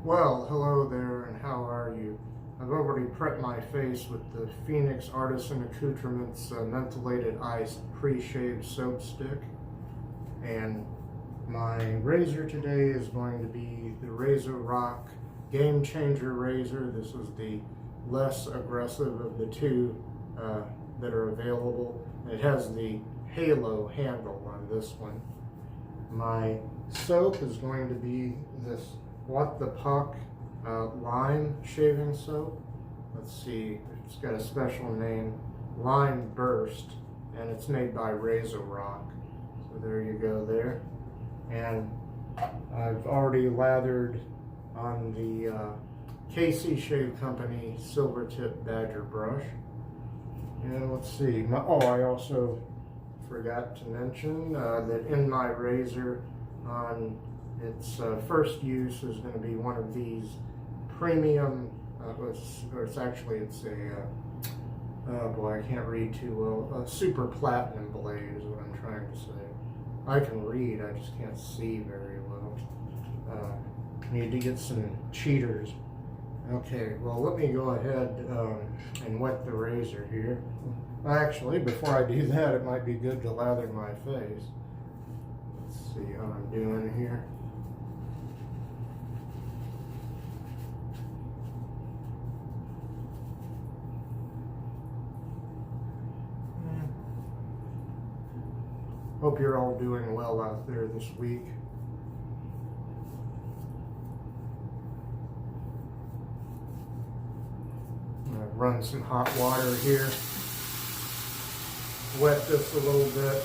Well, hello there, and how are you? I've already prepped my face with the Phoenix Artisan Accoutrements Mentholated Ice Pre-Shaved Soap Stick. And my razor today is going to be the RazoRock Game Changer Razor. This is the less aggressive of the two that are available. It has the halo handle on this one. My soap is going to be this What the Puck lime shaving soap. Let's see, it's got a special name, Lime Burst, and it's made by RazoRock. So there you go there. And I've already lathered on the KC Shave Company Silvertip Badger brush. And let's see, I also forgot to mention that in my razor on its first use is going to be one of these premium, it's a, oh boy, I can't read too well, a super platinum blade is what I'm trying to say. I can read, I just can't see very well. Need to get some cheaters. Okay, well let me go ahead and wet the razor here. Actually, before I do that, it might be good to lather my face. Let's see how I'm doing here. Hope you're all doing well out there this week. I'm going to run some hot water here. Wet this a little bit.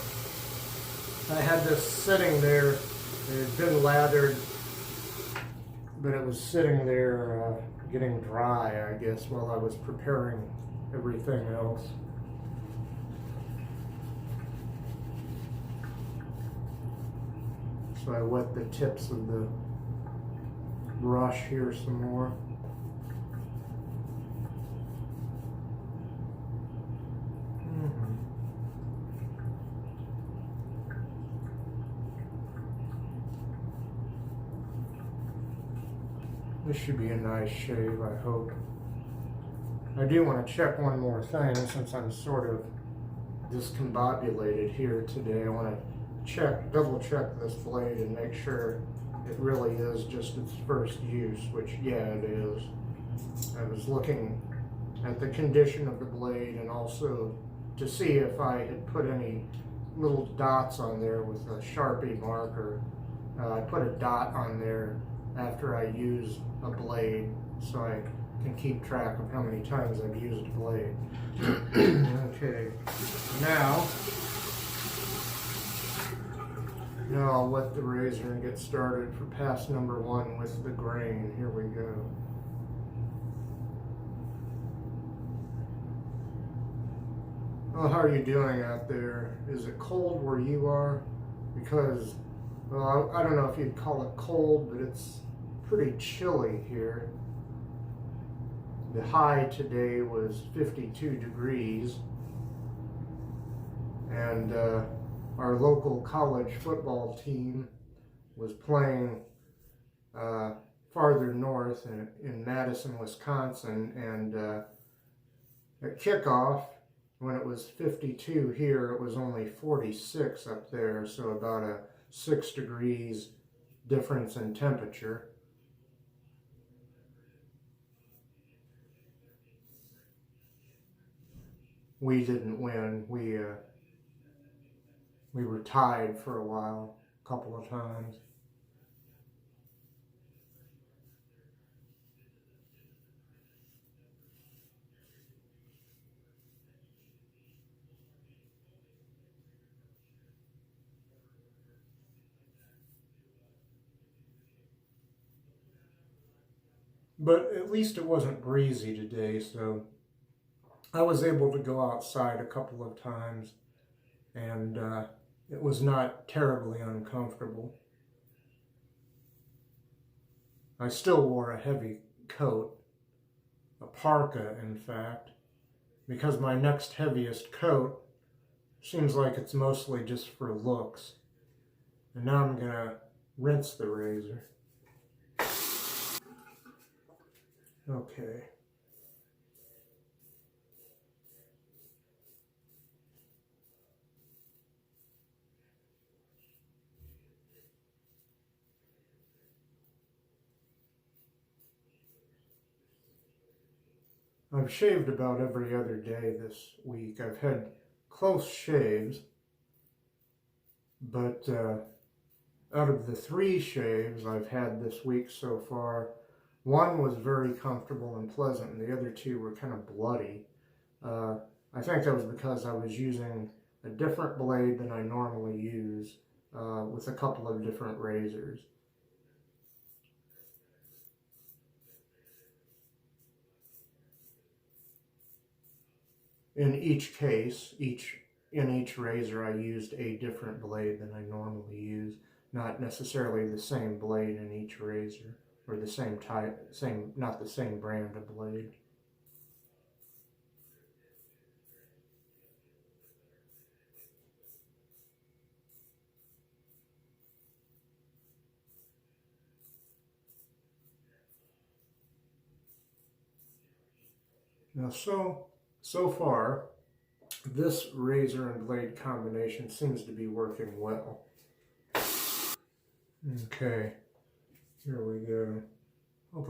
I had this sitting there. It had been lathered, but it was sitting there getting dry, I guess, while I was preparing everything else. So I wet the tips of the brush here some more. This should be a nice shave, I hope. I do want to check one more thing since I'm sort of discombobulated here today. I want to double check this blade and make sure it really is just its first use, which, yeah, it is. I was looking at the condition of the blade and also to see if I had put any little dots on there with a Sharpie marker. I put a dot on there after I use a blade so I can keep track of how many times I've used a blade. Okay, now I'll wet the razor and get started for pass number 1 with the grain. Here we go. Well, how are you doing out there? Is it cold where you are? Because, well, I don't know if you'd call it cold, but it's pretty chilly here. The high today was 52 degrees, and our local college football team was playing farther north in Madison, Wisconsin, and at kickoff, when it was 52 here, it was only 46 up there, so about a 6 degrees difference in temperature. We didn't win. We were tied for a while, a couple of times. But at least it wasn't breezy today, so I was able to go outside a couple of times, and it was not terribly uncomfortable. I still wore a heavy coat, a parka in fact, because my next heaviest coat seems like it's mostly just for looks. And now I'm gonna rinse the razor. Okay. I've shaved about every other day this week. I've had close shaves, but out of the 3 shaves I've had this week so far, one was very comfortable and pleasant, and the other 2 were kind of bloody. I think that was because I was using a different blade than I normally use with a couple of different razors. In each case, in each razor, I used a different blade than I normally use. Not necessarily the same blade in each razor, or the same type, not the same brand of blade. Now, so far, this razor and blade combination seems to be working well. Okay, here we go. Hope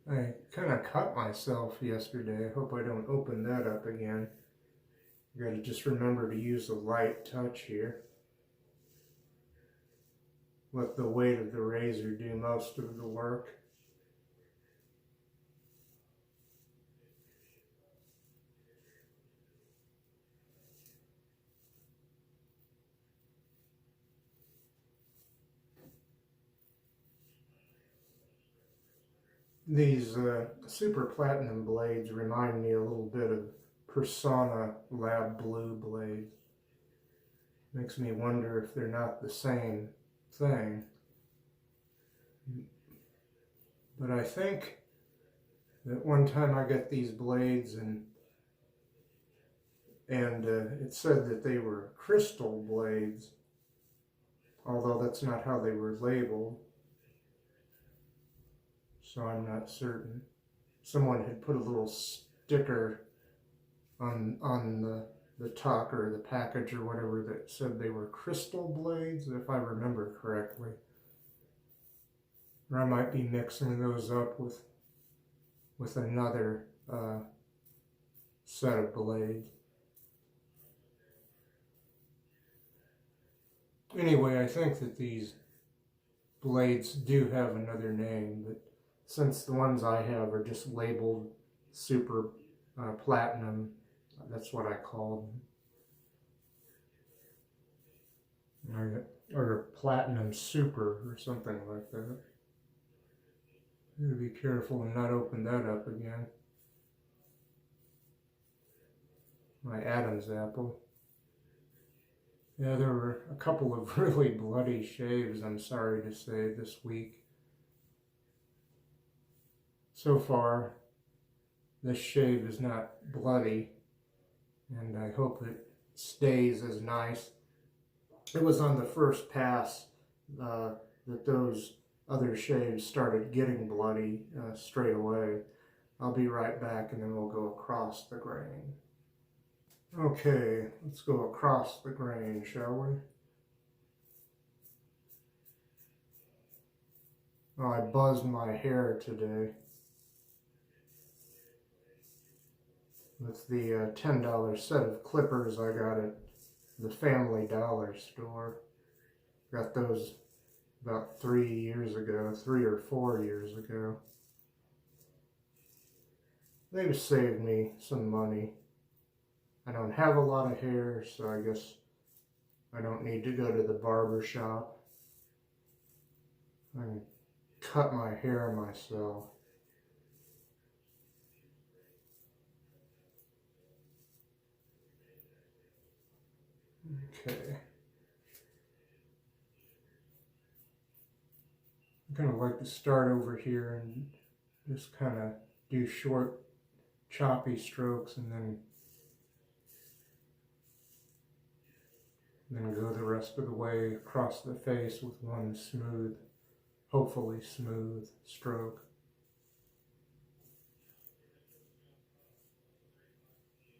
I kind of cut myself yesterday. I hope I don't open that up again. You gotta just remember to use a light touch here. Let the weight of the razor do most of the work. These Super Platinum blades remind me a little bit of Persona Lab Blue blades. Makes me wonder if they're not the same thing. But I think that one time I got these blades and it said that they were crystal blades, although that's not how they were labeled. So I'm not certain. Someone had put a little sticker on the top or the package or whatever that said they were crystal blades, if I remember correctly. Or I might be mixing those up with another set of blades. Anyway, I think that these blades do have another name, but since the ones I have are just labeled Super Platinum, that's what I call them. Or Platinum Super or something like that. You gotta be careful and not open that up again. My Adam's apple. Yeah, there were a couple of really bloody shaves, I'm sorry to say, this week. So far, this shave is not bloody, and I hope it stays as nice. It was on the first pass that those other shaves started getting bloody straight away. I'll be right back and then we'll go across the grain. Okay, let's go across the grain, shall we? Oh, I buzzed my hair today with the $10 set of clippers I got at the Family Dollar store. Got those about 3 years ago, 3 or 4 years ago. They've saved me some money. I don't have a lot of hair, so I guess I don't need to go to the barber shop. I can cut my hair myself. Okay. I kind of like to start over here and just kind of do short, choppy strokes and then go the rest of the way across the face with one smooth, hopefully smooth stroke.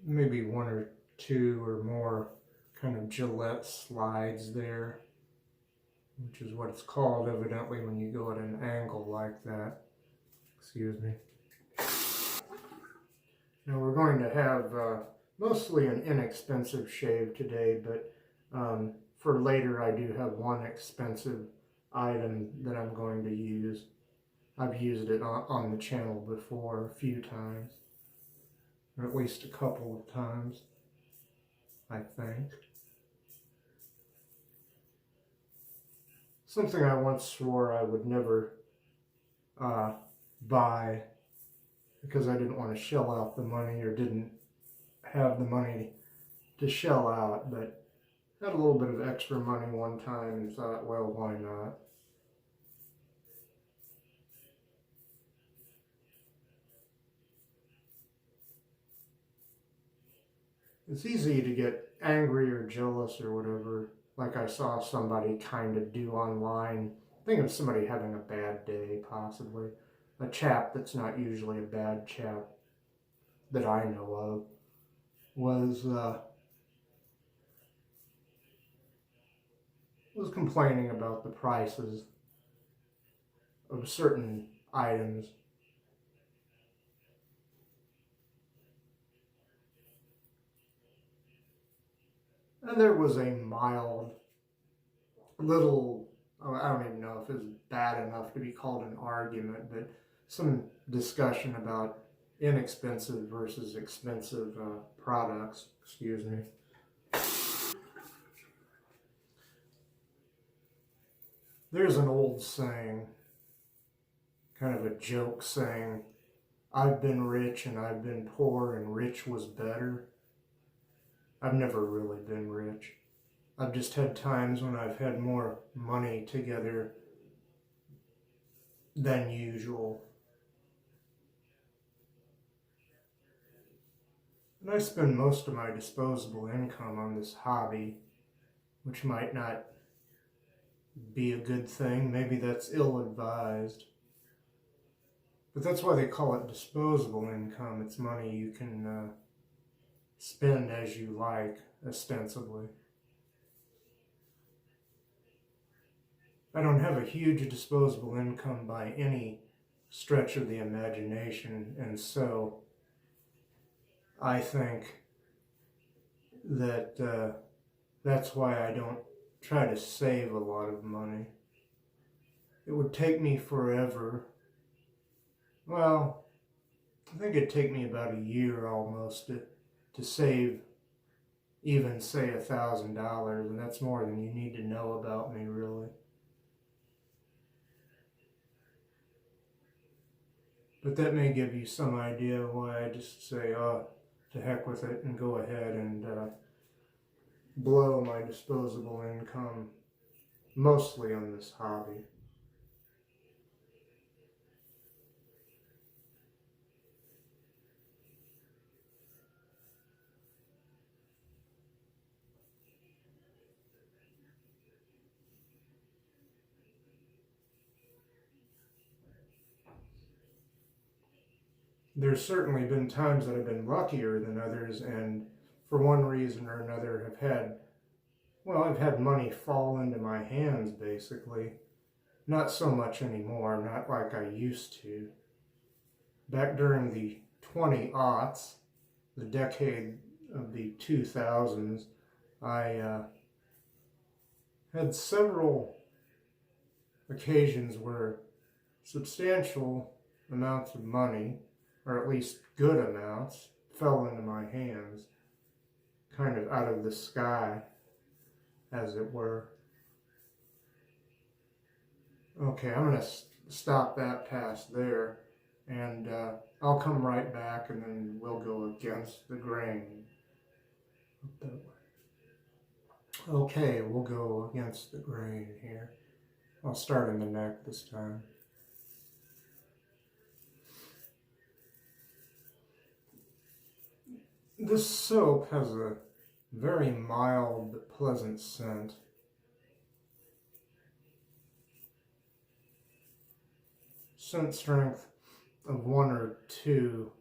maybe one or two or more kind of Gillette slides there, which is what it's called evidently when you go at an angle like that. Excuse me. Now we're going to have mostly an inexpensive shave today, but for later I do have one expensive item that I'm going to use. I've used it on the channel before a few times, or at least a couple of times, I think. Something I once swore I would never buy because I didn't want to shell out the money, or didn't have the money to shell out, but had a little bit of extra money one time and thought, well, why not? It's easy to get angry or jealous or whatever, like I saw somebody kind of do online. Think of somebody having a bad day, possibly. A chap that's not usually a bad chap that I know of was complaining about the prices of certain items. And there was a mild little, I don't even know if it was bad enough to be called an argument, but some discussion about inexpensive versus expensive products. Excuse me. There's an old saying, kind of a joke saying, I've been rich and I've been poor and rich was better. I've never really been rich. I've just had times when I've had more money together than usual. And I spend most of my disposable income on this hobby, which might not be a good thing. Maybe that's ill-advised. But that's why they call it disposable income. It's money you can spend as you like, ostensibly. I don't have a huge disposable income by any stretch of the imagination, and so I think that that's why I don't try to save a lot of money. It would take me forever. Well, I think it'd take me about a year almost to save even, say, $1,000, and that's more than you need to know about me, really. But that may give you some idea why I just say, oh, to heck with it, and go ahead and blow my disposable income mostly on this hobby. There's certainly been times that I've been luckier than others, and for one reason or another I've had money fall into my hands, basically. Not so much anymore, not like I used to. Back during the 20-aughts, the decade of the 2000s, I had several occasions where substantial amounts of money, or at least good amounts, fell into my hands, kind of out of the sky, as it were. Okay, I'm going to stop that past there, and I'll come right back, and then we'll go against the grain. Okay, we'll go against the grain here. I'll start in the neck this time. This soap has a very mild but pleasant scent. Scent strength of 1 or 2.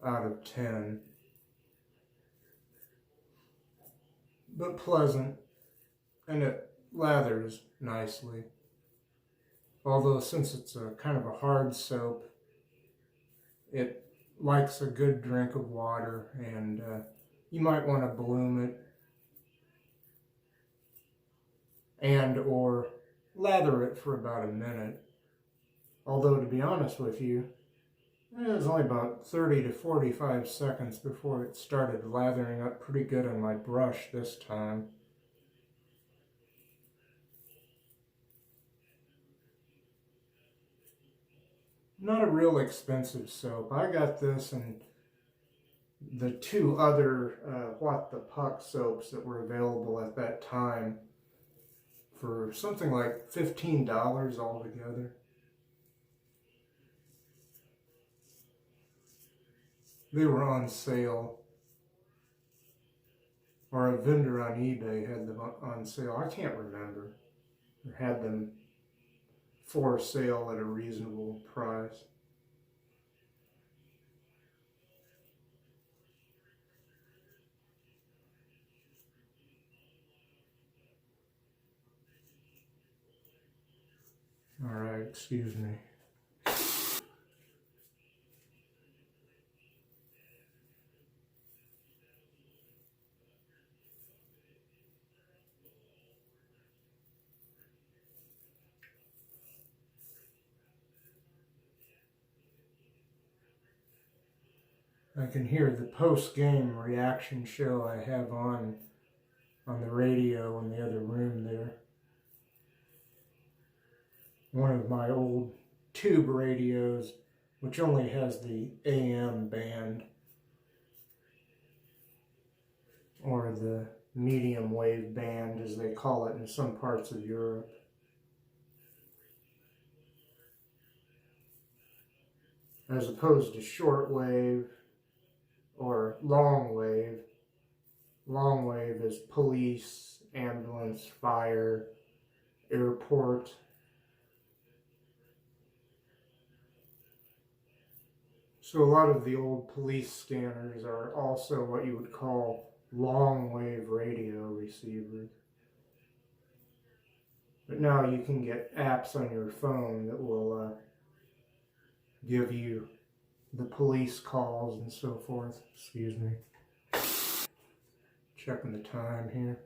out of 10. But pleasant, and it lathers nicely. Although since it's a kind of a hard soap, it likes a good drink of water, and you might want to bloom it and or lather it for about a minute. Although, to be honest with you, it was only about 30 to 45 seconds before it started lathering up pretty good on my brush this time. Not a real expensive soap. I got this and the two other What the Puck soaps that were available at that time for something like $15 altogether. They were on sale, or a vendor on eBay had them on sale. I can't remember. Or had them for sale at a reasonable price. All right, excuse me. I can hear the post-game reaction show I have on the radio in the other room there. One of my old tube radios, which only has the AM band, or the medium wave band as they call it in some parts of Europe. As opposed to shortwave or long wave. Long wave is police, ambulance, fire, airport. So a lot of the old police scanners are also what you would call long wave radio receivers. But now you can get apps on your phone that will give you the police calls and so forth. Excuse me. Checking the time here.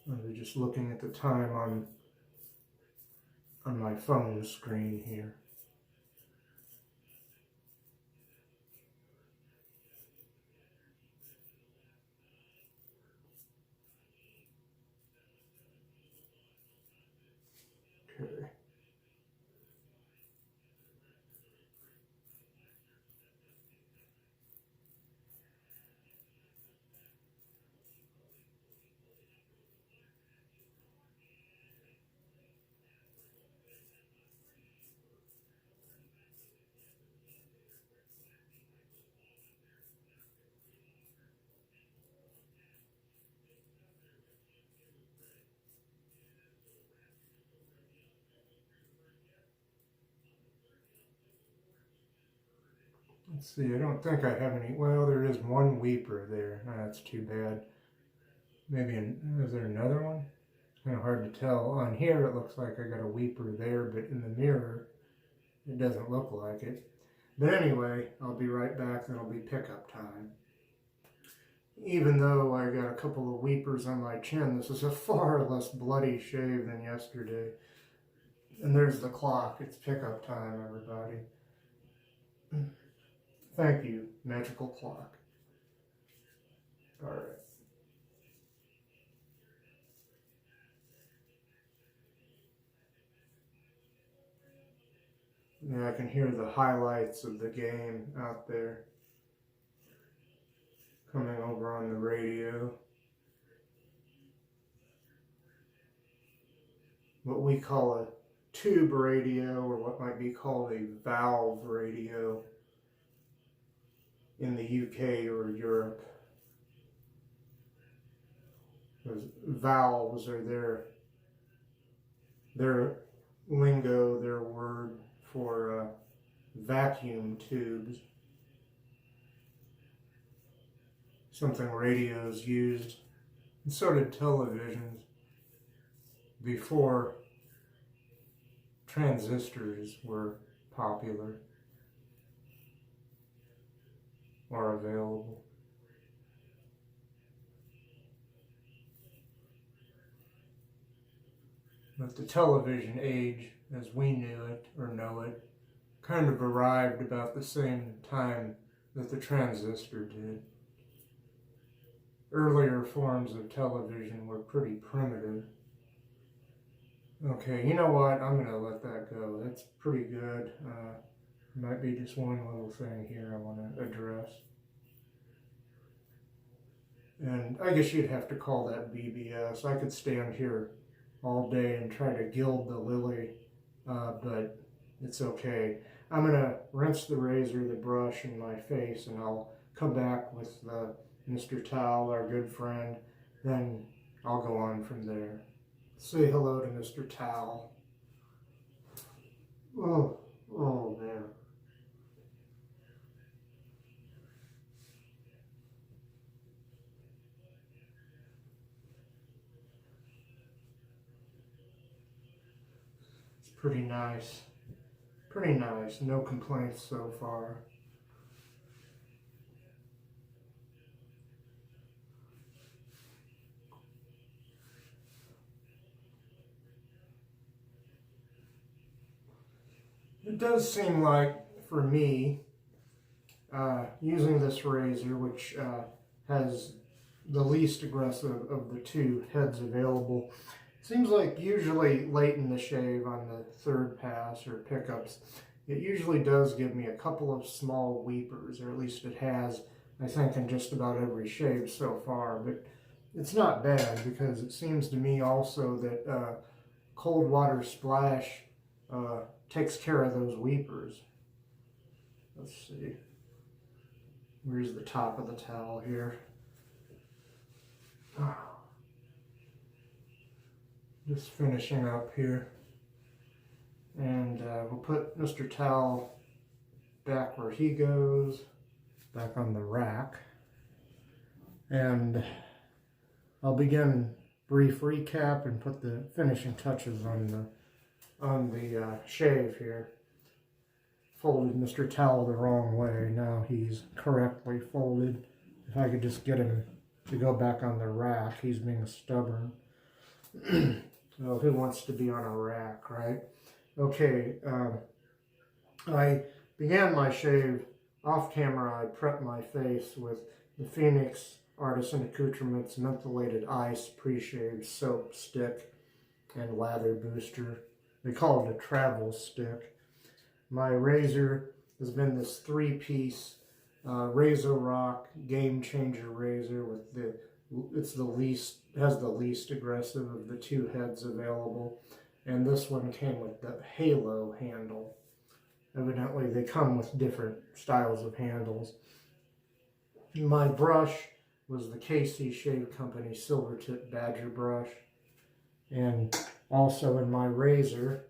I'm just looking at the time on my phone screen here. Okay. Let's see, I don't think I have any. Well, there is one weeper there. Oh, that's too bad. Maybe, is there another one? It's kind of hard to tell. On here, it looks like I got a weeper there, but in the mirror, it doesn't look like it. But anyway, I'll be right back. That'll be pickup time. Even though I got a couple of weepers on my chin, this is a far less bloody shave than yesterday. And there's the clock. It's pickup time, everybody. Thank you, magical clock. All right. Now I can hear the highlights of the game out there coming over on the radio. What we call a tube radio, or what might be called a valve radio in the UK or Europe. Because valves are their lingo, their word for vacuum tubes. Something radios used, and so did televisions before transistors were popular or available. But the television age, as we knew it or know it, kind of arrived about the same time that the transistor did. Earlier forms of television were pretty primitive. Okay, you know what? I'm going to let that go. That's pretty good. Might be just one little thing here I want to address. And I guess you'd have to call that BBS. I could stand here all day and try to gild the lily, but it's okay. I'm going to rinse the razor, the brush, and my face, and I'll come back with Mr. Towel, our good friend. Then I'll go on from there. Say hello to Mr. Towel. Oh man. It's pretty nice. Pretty nice. No complaints so far. It does seem like, for me, using this razor, which has the least aggressive of the two heads available, seems like usually late in the shave on the third pass or pickups, it usually does give me a couple of small weepers, or at least it has, I think, in just about every shave so far. But it's not bad, because it seems to me also that cold water splash takes care of those weepers. Let's see. Where's the top of the towel here? Just finishing up here. And we'll put Mr. Towel back where he goes, back on the rack. And I'll begin brief recap and put the finishing touches on the shave here. Folded Mr. Towel the wrong way. Now he's correctly folded. If I could just get him to go back on the rack. He's being stubborn. Well, who wants to be on a rack, right? Okay, I began my shave off camera. I prepped my face with the Phoenix Artisan Accoutrements Mentholated Ice Pre-Shave Soap Stick and Lather Booster. They call it a travel stick. My razor has been this three-piece RazoRock Game Changer Razor with has the least aggressive of the two heads available, and this one came with the halo handle. Evidently, they come with different styles of handles. My brush was the KC Shave Company Silvertip Badger brush, and also in my razor,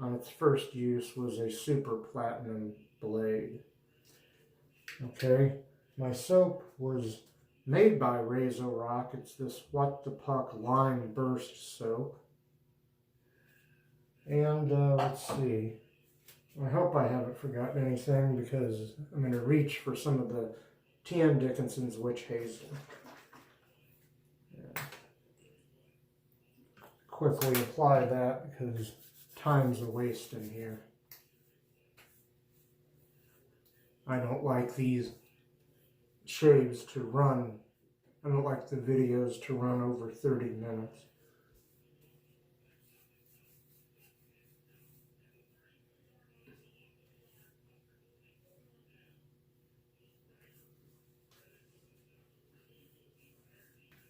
on its first use, was a Super Platinum blade. Okay, my soap was made by RazoRock. It's this What the Puck Lime Burst soap. And let's see. I hope I haven't forgotten anything, because I'm going to reach for some of the Dickinson's Witch Hazel. Yeah. Quickly apply that, because time's a waste in here. I don't like these shaves to run. I don't like the videos to run over 30 minutes.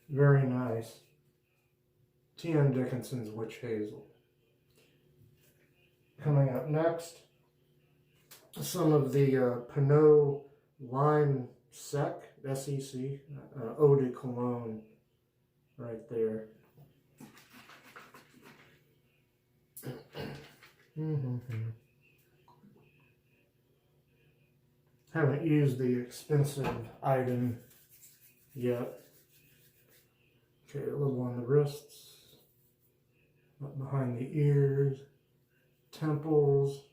Very nice. Dickinson's Witch Hazel. Coming up next, some of the Pinaud Lime Sec, SEC, Eau de Cologne, right there. Haven't used the expensive item yet. Okay, a little on the wrists, up behind the ears, temples,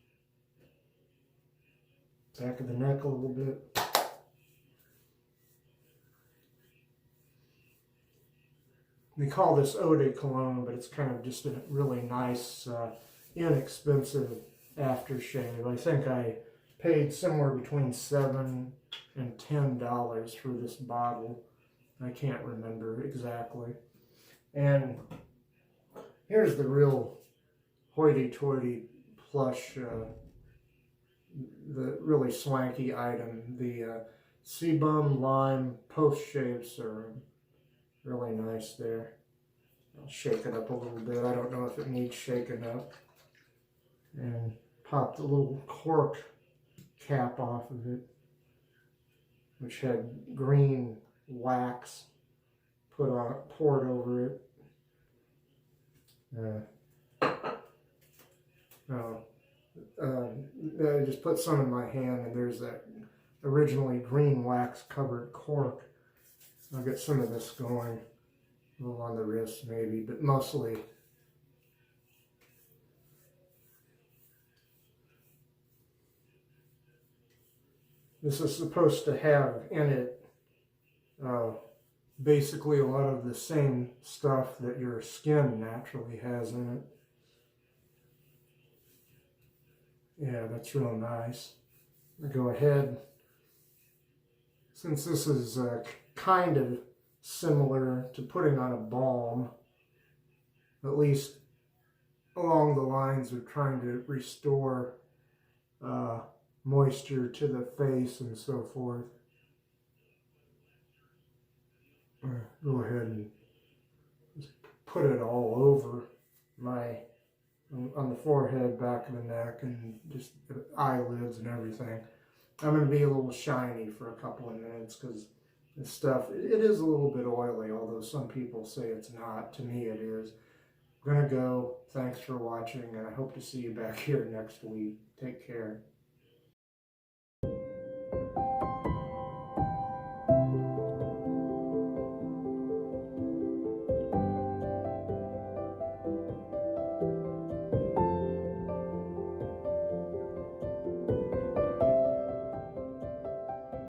back of the neck a little bit. They call this eau de cologne, but it's kind of just a really nice, inexpensive aftershave. I think I paid somewhere between $7 and $10 for this bottle. I can't remember exactly. And here's the real hoity-toity plush, the really swanky item, the Sebum Lime post-shave serum. Really nice there. I'll shake it up a little bit. I don't know if it needs shaking up. And pop the little cork cap off of it, which had green wax poured over it. I just put some in my hand, and there's that originally green wax covered cork. I'll get some of this going, a little on the wrist maybe, but mostly this is supposed to have in it basically a lot of the same stuff that your skin naturally has in it. Yeah, that's real nice. I'll go ahead, since this is kind of similar to putting on a balm, at least along the lines of trying to restore moisture to the face and so forth. Go ahead and just put it all over on the forehead, back of the neck, and just the eyelids and everything. I'm going to be a little shiny for a couple of minutes because this stuff, it is a little bit oily, although some people say it's not. To me it is. I'm going to go. Thanks for watching, and I hope to see you back here next week. Take care.